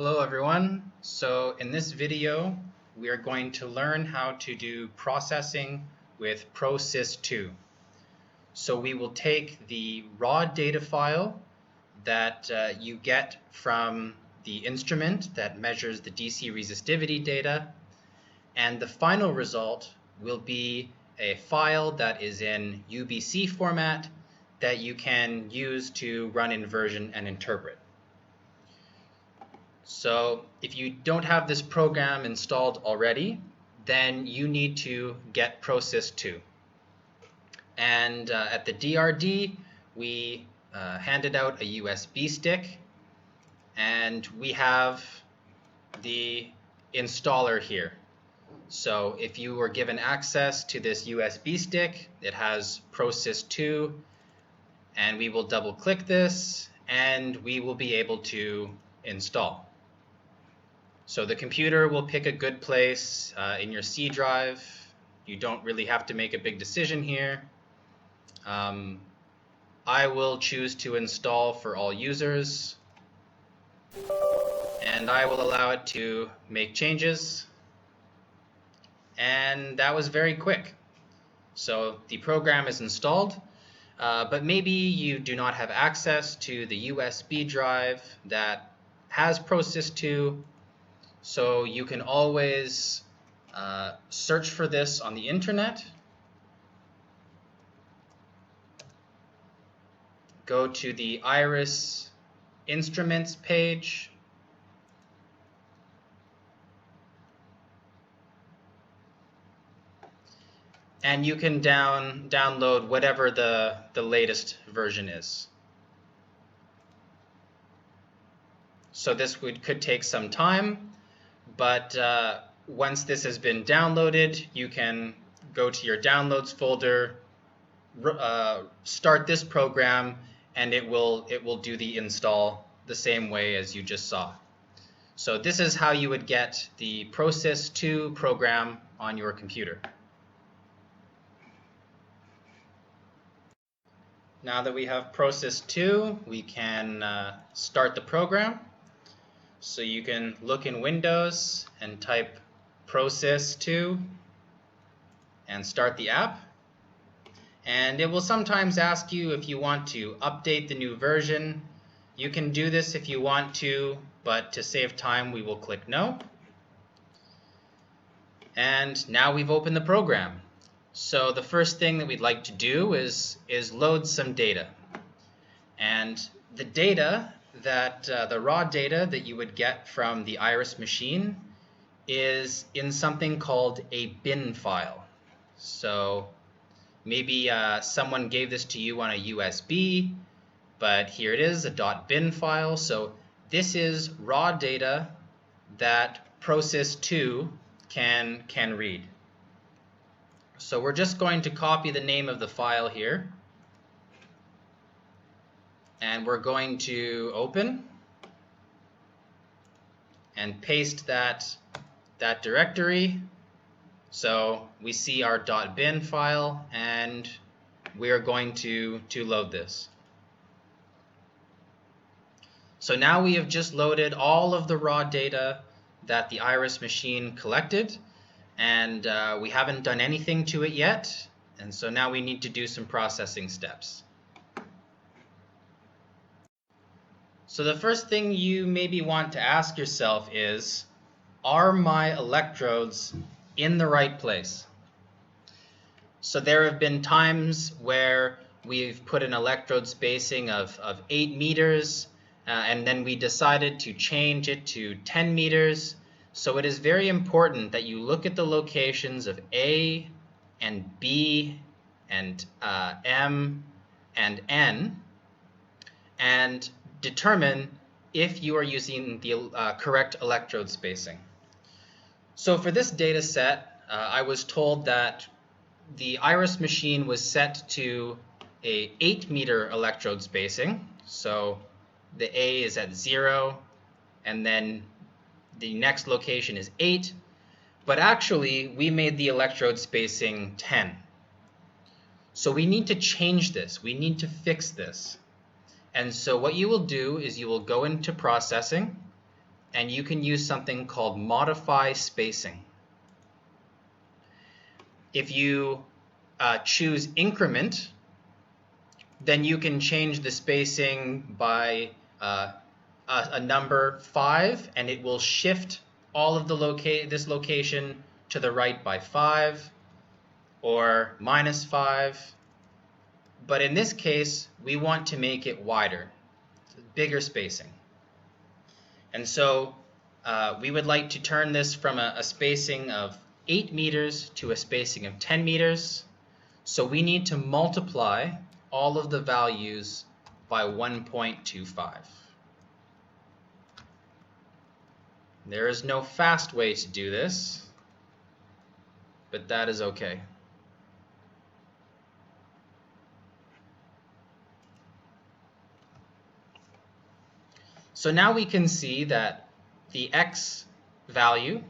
Hello everyone. So in this video we are going to learn how to do processing with ProSysII. So we will take the raw data file that you get from the instrument that measures the DC resistivity data, and the final result will be a file that is in UBC format that you can use to run inversion and interpret. So if you don't have this program installed already, then you need to get ProSysII. And at the DRD, we handed out a USB stick, and we have the installer here. So if you were given access to this USB stick, it has ProSysII, and we will double click this, and we will be able to install. So the computer will pick a good place in your C drive. You don't really have to make a big decision here. I will choose to install for all users, and I will allow it to make changes. And that was very quick. So the program is installed, but maybe you do not have access to the USB drive that has ProSysII. So you can always search for this on the internet. Go to the Iris Instruments page. And you can download whatever the latest version is. So this could take some time. But once this has been downloaded, you can go to your downloads folder, start this program, and it will do the install the same way as you just saw. So this is how you would get the ProSysII program on your computer. Now that we have ProSysII, we can start the program. So you can look in Windows and type ProSysII and start the app. And it will sometimes ask you if you want to update the new version. You can do this if you want to, but to save time we will click no. And now we've opened the program. So the first thing that we'd like to do is load some data. And the data that the raw data that you would get from the Iris machine is in something called a bin file. So maybe someone gave this to you on a USB, but here it is, a .bin file. So this is raw data that ProSysII can read. So we're just going to copy the name of the file here. And we're going to open and paste that directory. So we see our .bin file, and we are going to load this. So now we have just loaded all of the raw data that the Iris machine collected, and we haven't done anything to it yet. And so now we need to do some processing steps. So the first thing you maybe want to ask yourself is, are my electrodes in the right place? So there have been times where we've put an electrode spacing of 8 meters, and then we decided to change it to 10 meters. So it is very important that you look at the locations of A and B and M and N, and determine if you are using the correct electrode spacing. So for this data set, I was told that the Iris machine was set to a 8 meter electrode spacing. So the A is at 0, and then the next location is 8. But actually, we made the electrode spacing 10. So we need to change this. We need to fix this. And so what you will do is you will go into processing, and you can use something called modify spacing. If you choose increment, then you can change the spacing by a number 5, and it will shift all of this location to the right by 5 or -5. But in this case, we want to make it wider, bigger spacing. And so we would like to turn this from a spacing of 8 meters to a spacing of 10 meters. So we need to multiply all of the values by 1.25. There is no fast way to do this, but that is okay. So now we can see that the x value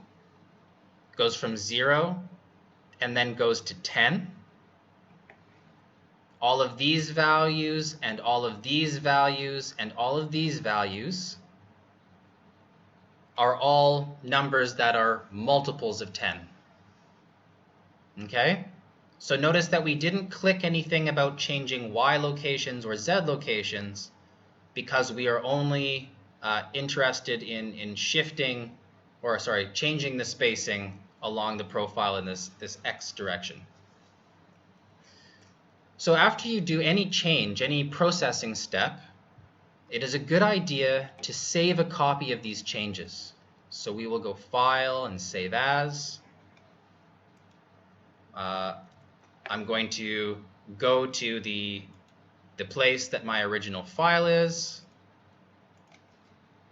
goes from 0 and then goes to 10. All of these values and all of these values and all of these values are all numbers that are multiples of 10. Okay? So notice that we didn't click anything about changing y locations or z locations because we are only interested in changing the spacing along the profile in this x direction. So after you do any change, any processing step, it is a good idea to save a copy of these changes. So we will go File and Save As. I'm going to go to the place that my original file is,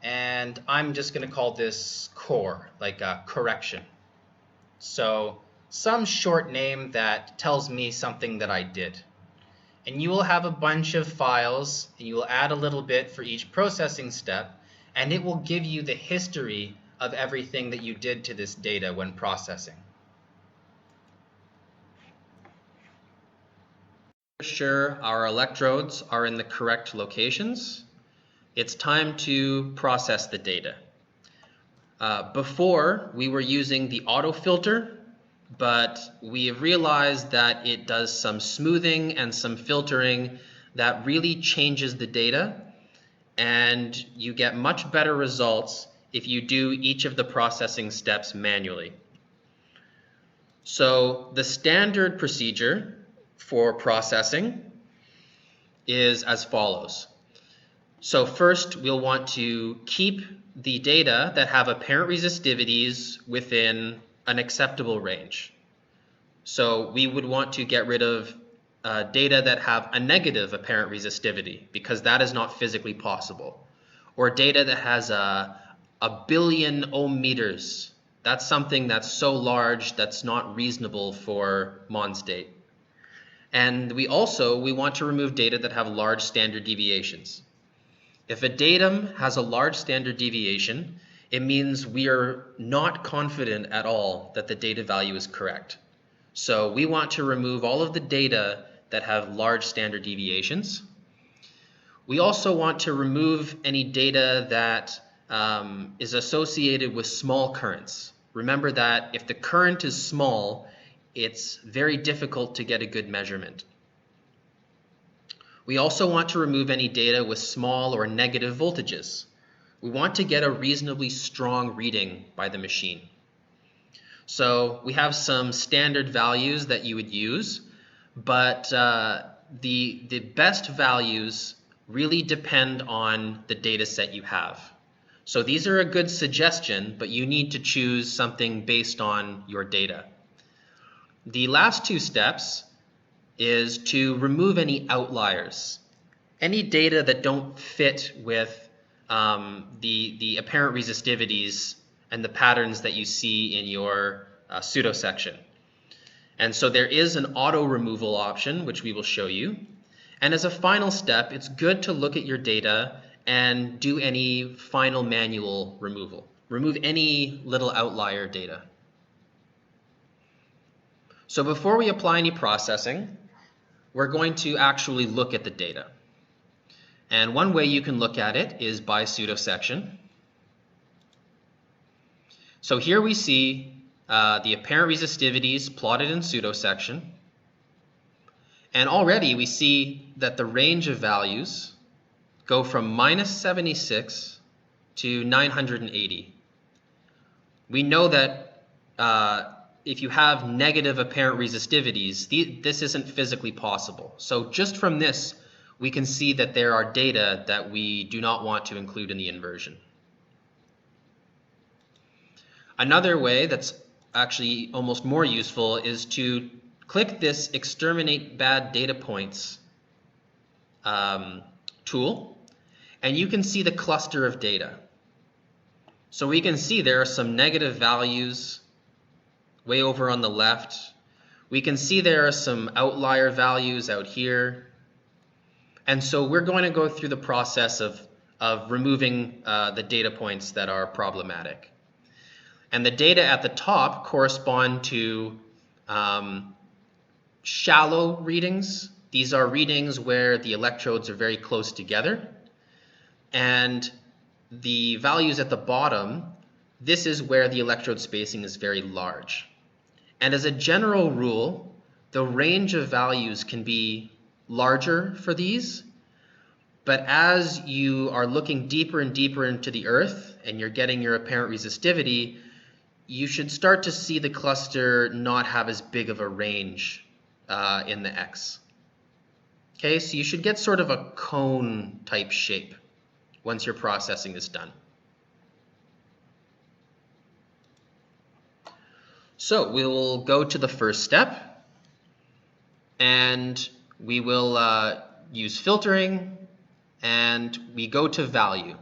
and I'm just going to call this core, like a correction. So some short name that tells me something that I did. And you will have a bunch of files, and you will add a little bit for each processing step, and it will give you the history of everything that you did to this data when processing. Sure, our electrodes are in the correct locations. It's time to process the data. Before, we were using the auto filter, but we have realized that it does some smoothing and some filtering that really changes the data, and you get much better results if you do each of the processing steps manually. So the standard procedure for processing is as follows. So first, we'll want to keep the data that have apparent resistivities within an acceptable range. So we would want to get rid of data that have a negative apparent resistivity, because that is not physically possible. Or data that has a billion ohm meters. That's something that's so large that's not reasonable for MON state. And we want to remove data that have large standard deviations. If a datum has a large standard deviation, it means we are not confident at all that the data value is correct. So we want to remove all of the data that have large standard deviations. We also want to remove any data that is associated with small currents. Remember that if the current is small, it's very difficult to get a good measurement. We also want to remove any data with small or negative voltages. We want to get a reasonably strong reading by the machine. So we have some standard values that you would use, but the best values really depend on the data set you have. So these are a good suggestion, but you need to choose something based on your data. The last two steps is to remove any outliers. Any data that don't fit with the apparent resistivities and the patterns that you see in your pseudosection. And so there is an auto removal option, which we will show you. And as a final step, it's good to look at your data and do any final manual removal. Remove any little outlier data. So before we apply any processing, we're going to actually look at the data. And one way you can look at it is by pseudosection. So here we see the apparent resistivities plotted in pseudosection. And already we see that the range of values go from -76 to 980. We know that if you have negative apparent resistivities, this isn't physically possible. So just from this, we can see that there are data that we do not want to include in the inversion. Another way that's actually almost more useful is to click this Exterminate Bad Data Points tool, and you can see the cluster of data. So we can see there are some negative values way over on the left. We can see there are some outlier values out here. And so we're going to go through the process of removing the data points that are problematic. And the data at the top correspond to shallow readings. These are readings where the electrodes are very close together. And the values at the bottom, this is where the electrode spacing is very large. And as a general rule, the range of values can be larger for these, but as you are looking deeper and deeper into the Earth and you're getting your apparent resistivity, you should start to see the cluster not have as big of a range in the X. Okay, so you should get sort of a cone type shape once your processing is done. So we will go to the first step, and we will use filtering, and we go to value.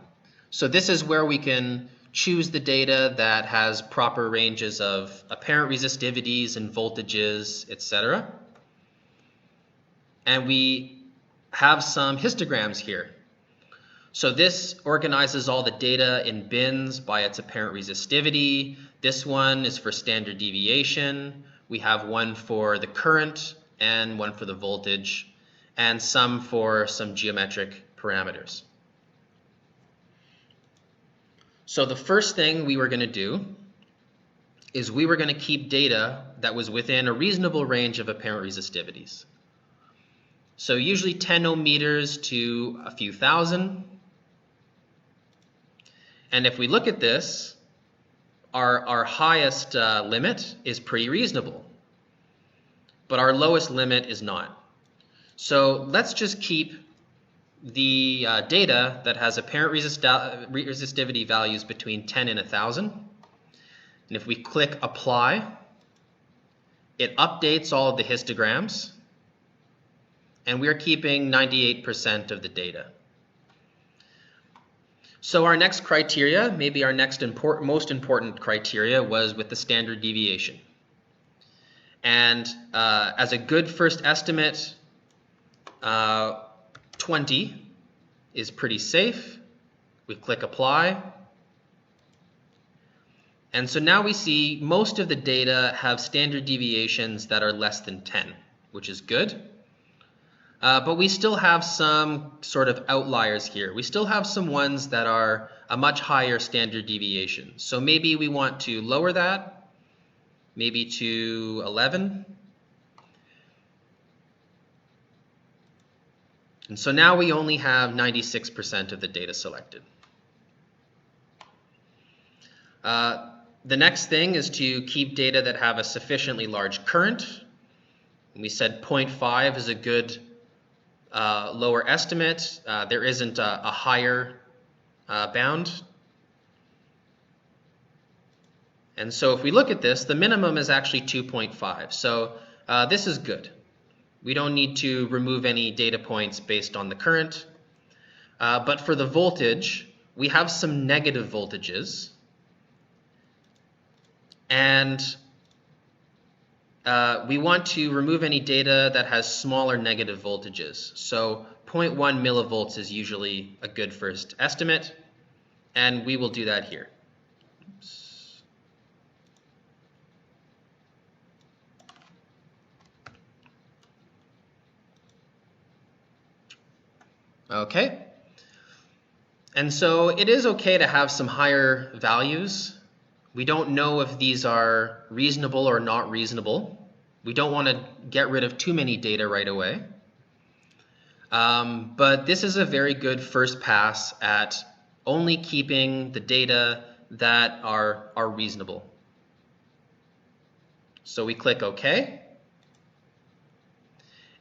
So this is where we can choose the data that has proper ranges of apparent resistivities and voltages, etc. And we have some histograms here. So this organizes all the data in bins by its apparent resistivity. This one is for standard deviation. We have one for the current and one for the voltage, and some for some geometric parameters. So the first thing we were going to do is we were going to keep data that was within a reasonable range of apparent resistivities. So usually 10 ohm meters to a few thousand. And if we look at this, our highest limit is pretty reasonable, but our lowest limit is not. So let's just keep the data that has apparent resistivity values between 10 and 1,000. And if we click Apply, it updates all of the histograms, and we're keeping 98% of the data. So our next criteria, maybe our next most important criteria, was with the standard deviation. And as a good first estimate, 20 is pretty safe. We click Apply. And so now we see most of the data have standard deviations that are less than 10, which is good. But we still have some sort of outliers here. We still have some ones that are a much higher standard deviation. So maybe we want to lower that, maybe to 11. And so now we only have 96% of the data selected. The next thing is to keep data that have a sufficiently large current. And we said 0.5 is a good lower estimate. There isn't a higher bound. And so if we look at this, the minimum is actually 2.5. So this is good. We don't need to remove any data points based on the current. But for the voltage, we have some negative voltages. And we want to remove any data that has smaller negative voltages. So 0.1 millivolts is usually a good first estimate, and we will do that here. Oops. Okay. And so it is okay to have some higher values, We don't know if these are reasonable or not reasonable. We don't want to get rid of too many data right away. But this is a very good first pass at only keeping the data that are reasonable. So we click OK.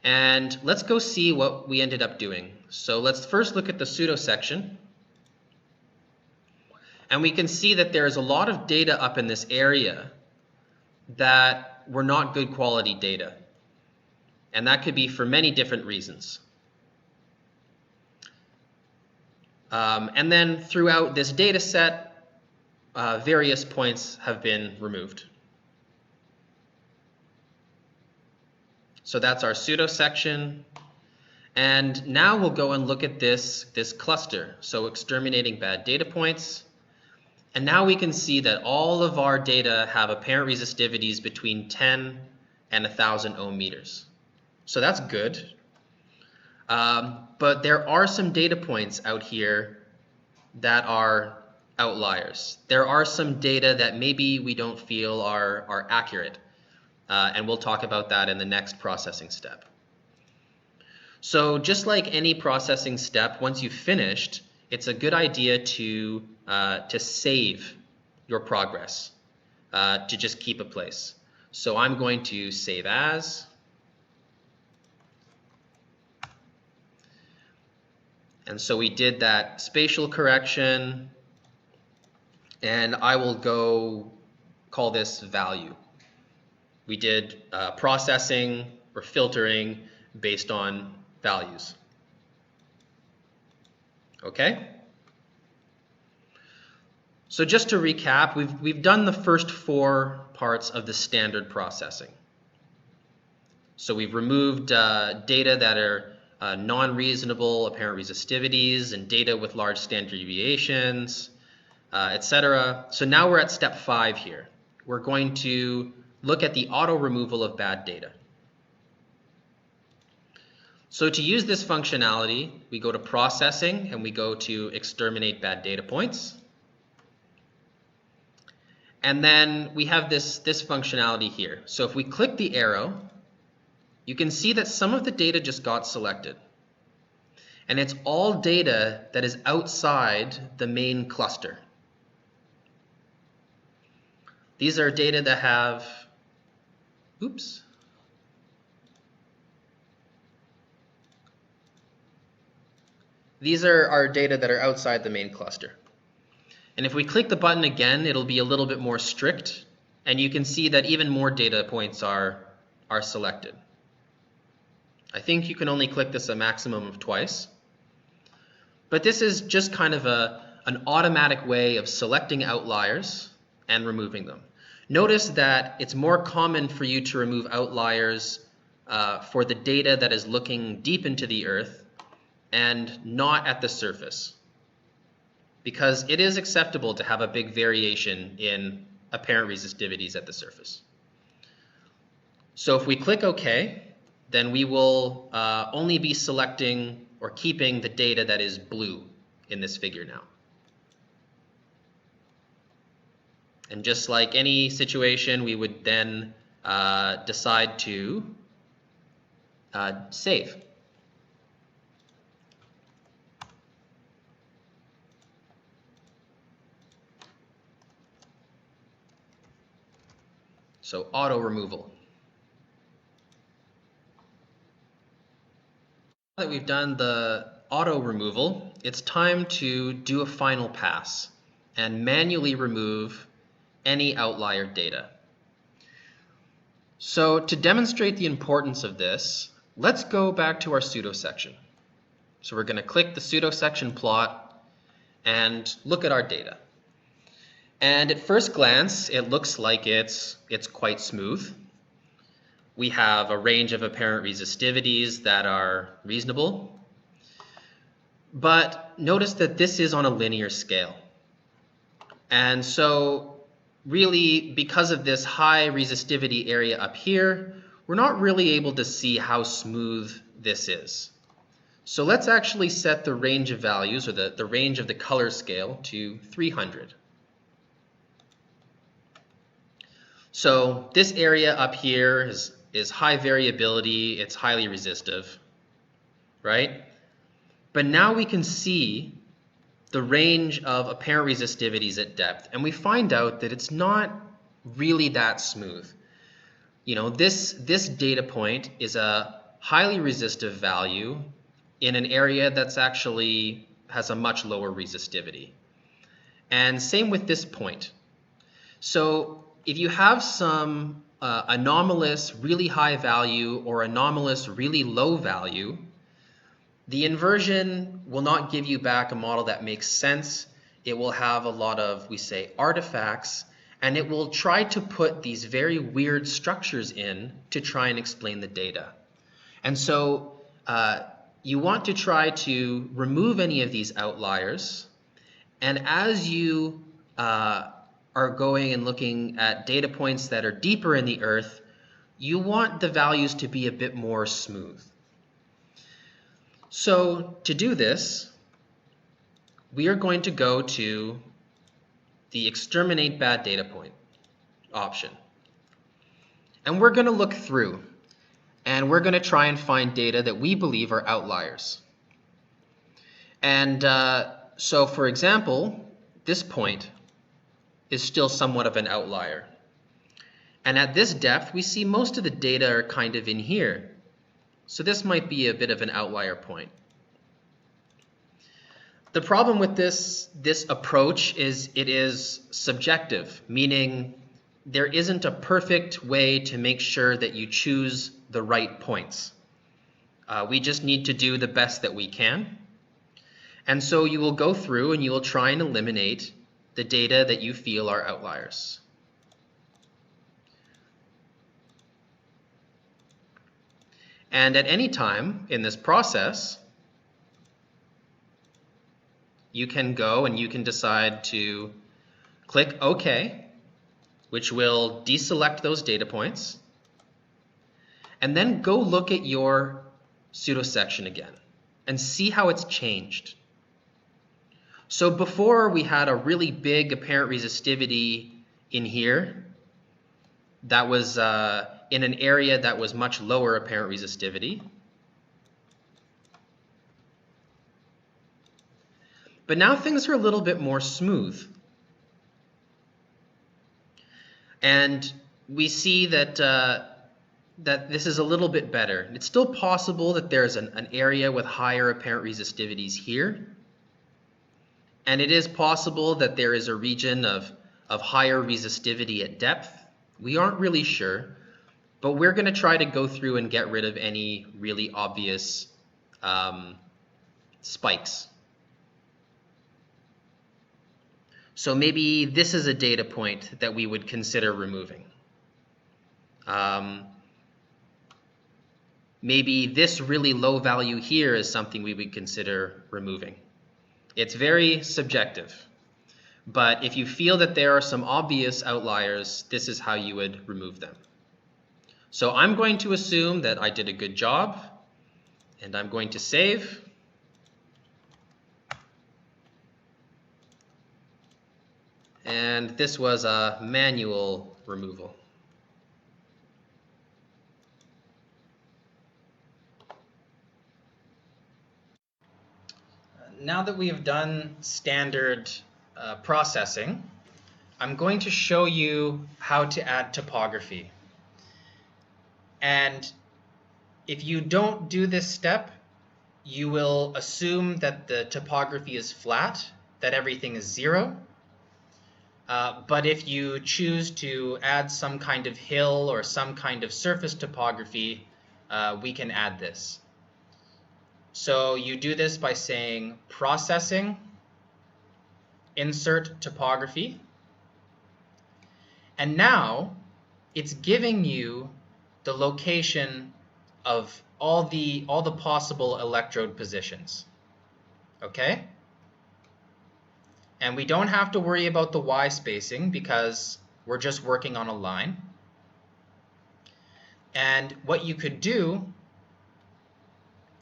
And let's go see what we ended up doing. So let's first look at the pseudosection. And we can see that there's a lot of data up in this area that were not good quality data. And that could be for many different reasons. And then throughout this data set, various points have been removed. So that's our pseudosection. And now we'll go and look at this cluster. So exterminating bad data points. And now we can see that all of our data have apparent resistivities between 10 and 1,000 ohm meters. So that's good. But there are some data points out here that are outliers. There are some data that maybe we don't feel are accurate. And we'll talk about that in the next processing step. So just like any processing step, once you've finished, it's a good idea to save your progress, to just keep a place. So I'm going to save as. And so we did that spatial correction, and I will go call this value. We did processing or filtering based on values. Okay? So just to recap, we've done the first 4 parts of the standard processing. So we've removed data that are non-reasonable apparent resistivities and data with large standard deviations, etc. So now we're at step 5 here. We're going to look at the auto removal of bad data. So to use this functionality, we go to processing and we go to exterminate bad data points. And then we have this functionality here. So if we click the arrow, you can see that some of the data just got selected. And it's all data that is outside the main cluster. These are data that have, oops. These are our data that are outside the main cluster. And if we click the button again, it'll be a little bit more strict. And you can see that even more data points are selected. I think you can only click this a maximum of twice. But this is just kind of an automatic way of selecting outliers and removing them. Notice that it's more common for you to remove outliers for the data that is looking deep into the earth and not at the surface, because it is acceptable to have a big variation in apparent resistivities at the surface. So if we click OK, then we will only be selecting or keeping the data that is blue in this figure now. And just like any situation, we would then decide to save. So auto removal. Now that we've done the auto removal, it's time to do a final pass and manually remove any outlier data. So to demonstrate the importance of this, let's go back to our pseudosection. So we're going to click the pseudosection plot and look at our data. And at first glance, it looks like it's quite smooth. We have a range of apparent resistivities that are reasonable. But notice that this is on a linear scale. And so really, because of this high resistivity area up here, we're not really able to see how smooth this is. So let's actually set the range of values, or the range of the color scale, to 300. So this area up here is high variability, it's highly resistive, right? But now we can see the range of apparent resistivities at depth, and we find out that it's not really that smooth. You know, this data point is a highly resistive value in an area that's actually has a much lower resistivity. And same with this point. So if you have some anomalous really high value or anomalous really low value, the inversion will not give you back a model that makes sense. It will have a lot of, we say, artifacts, and it will try to put these very weird structures in to try and explain the data. And so you want to try to remove any of these outliers. And as you are going and looking at data points that are deeper in the Earth, you want the values to be a bit more smooth. So to do this, we are going to go to the Exterminate Bad Data Point option. And we're going to look through, and we're going to try and find data that we believe are outliers. And so, for example, this point is still somewhat of an outlier. And at this depth, we see most of the data are kind of in here. So this might be a bit of an outlier point. The problem with this approach is it is subjective, meaning there isn't a perfect way to make sure that you choose the right points. We just need to do the best that we can. And so you will go through and you will try and eliminate the data that you feel are outliers. And at any time in this process, you can go and you can decide to click OK, which will deselect those data points, and then go look at your pseudosection again and see how it's changed. So before we had a really big apparent resistivity in here that was in an area that was much lower apparent resistivity. But now things are a little bit more smooth. And we see that, that this is a little bit better. It's still possible that there's an area with higher apparent resistivities here. And it is possible that there is a region of higher resistivity at depth. We aren't really sure, but we're going to try to go through and get rid of any really obvious spikes. So maybe this is a data point that we would consider removing. Maybe this really low value here is something we would consider removing. It's very subjective, but if you feel that there are some obvious outliers, this is how you would remove them. So I'm going to assume that I did a good job, and I'm going to save. And this was a manual removal. Now that we have done standard processing, I'm going to show you how to add topography. And if you don't do this step, you will assume that the topography is flat, that everything is zero. But if you choose to add some kind of hill or some kind of surface topography, we can add this. So you do this by saying processing, insert topography, and now it's giving you the location of all the possible electrode positions. Okay? And we don't have to worry about the Y spacing because we're just working on a line. And what you could do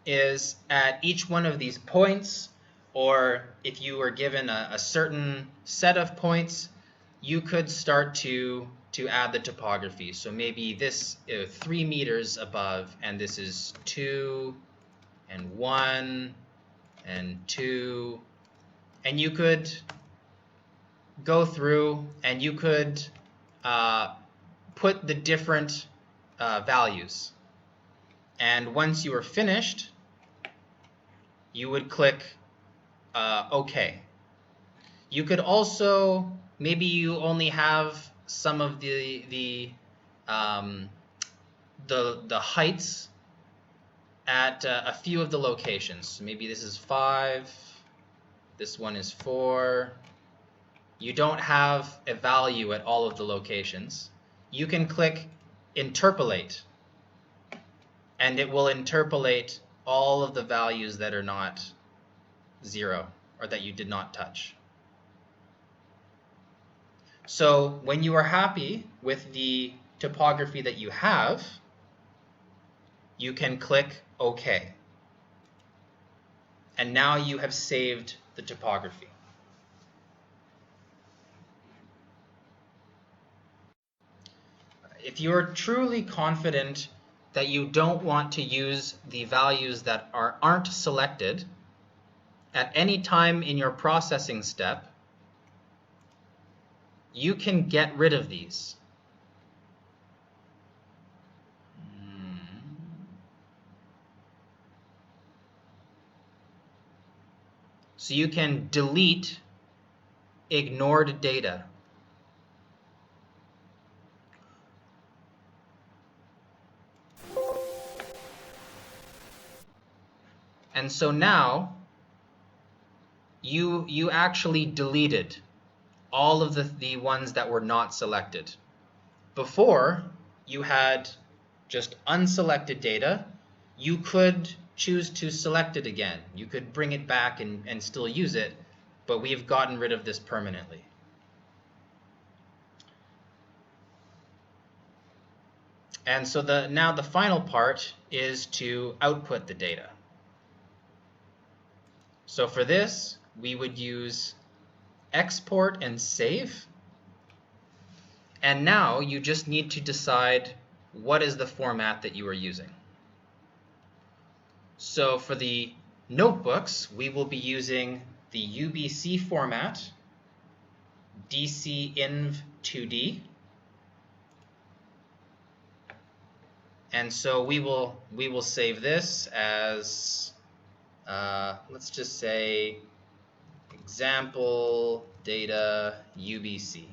is at each one of these points, or if you were given a certain set of points, you could start to to add the topography. So maybe this 3 meters above, and this is 2 and 1 and 2, and you could go through and you could put the different values. And once you are finished, you would click OK. You could also, maybe you only have some of the heights at a few of the locations. So maybe this is 5, this one is 4. You don't have a value at all of the locations. You can click Interpolate, and it will interpolate all of the values that are not 0 or that you did not touch. So when you are happy with the topography that you have, you can click OK. And now you have saved the topography. If you are truly confident that you don't want to use the values that aren't selected at any time in your processing step, you can get rid of these. So you can delete ignored data. And so now you actually deleted all of the ones that were not selected. Before, you had just unselected data. You could choose to select it again. You could bring it back and still use it, but we've gotten rid of this permanently. And so now the final part is to output the data. So for this, we would use export and save. And now you just need to decide what is the format that you are using. So for the notebooks, we will be using the UBC format, DCInv2D. And so we will save this as, let's just say, example data UBC.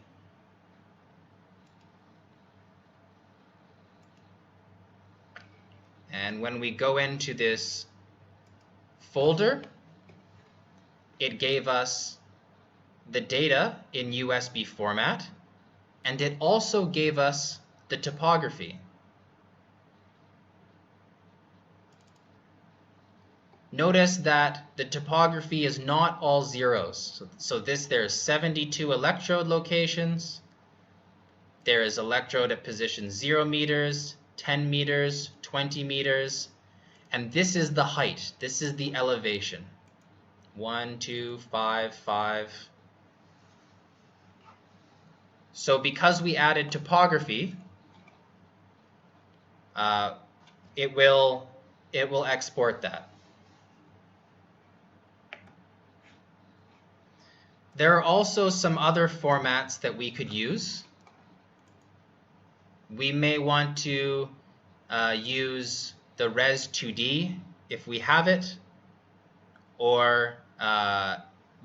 And when we go into this folder, it gave us the data in USB format, and it also gave us the topography. Notice that the topography is not all zeros. So there's 72 electrode locations. There is electrode at position 0 meters, 10 meters, 20 meters, and this is the height. This is the elevation. 1, 2, 5, 5. So because we added topography, it will export that. There are also some other formats that we could use. We may want to use the res2D if we have it, or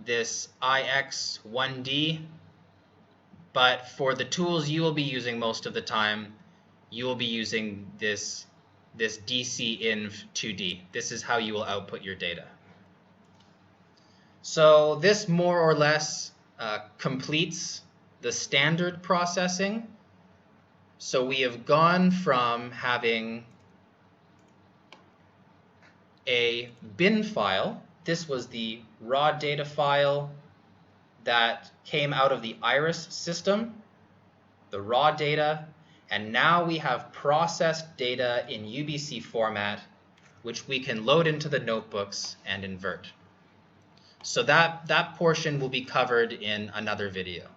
this IX1D. But for the tools you will be using most of the time, you will be using this DCInv2D. This is how you will output your data. So this more or less completes the standard processing. So we have gone from having a bin file. This was the raw data file that came out of the IRIS system, the raw data, and now we have processed data in UBC format, which we can load into the notebooks and invert. So that portion will be covered in another video.